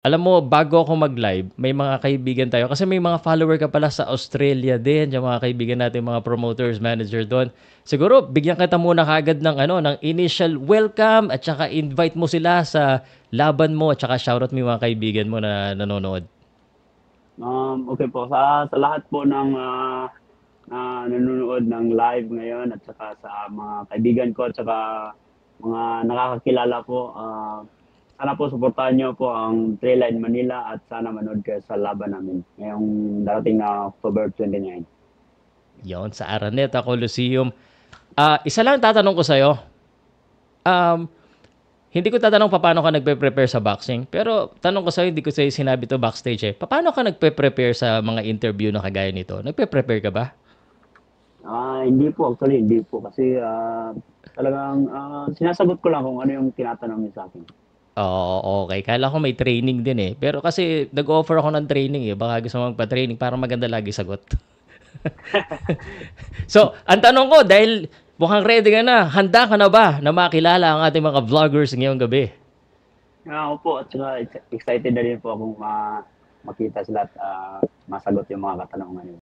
Alam mo, bago ako mag-live, may mga kaibigan tayo kasi may mga follower ka pala sa Australia din, yung mga kaibigan natin, mga promoters, manager doon. Siguro, bigyan kita muna kagad ng, ng initial welcome at saka invite mo sila sa laban mo at saka shoutout mo yung mga kaibigan mo na nanonood. Okay po, sa lahat po ng nanonood ng live ngayon at saka sa mga kaibigan ko at saka mga nakakakilala po, sana po suportahan niyo po ang Trayline Manila at sana manood kayo sa laban namin ngayong darating na October 29. Yon sa Araneta Coliseum. Isa lang tatanong ko sa'yo. Um, Hindi ko tatanong paano ka nagpe-prepare sa boxing, pero tanong ko sa'yo, hindi ko sa'yo sinabi to backstage eh. Paano ka nagpe-prepare sa mga interview na kagaya nito? Nagpe-prepare ka ba? Hindi po, actually, hindi po kasi talagang sinasagot ko lang kung ano yung tinatanong niyo sa akin. Oo, okay. Kala ko may training din eh. Pero kasi nag-offer ako ng training eh. Baka gusto mo magpa-training para maganda lagi sagot. So, ang tanong ko, dahil mukhang ready ka na, handa ka na ba na makilala ang ating mga vloggers ngayong gabi? Ako po at saka excited na rin po akong makita sila at masagot yung mga katanungan niyo.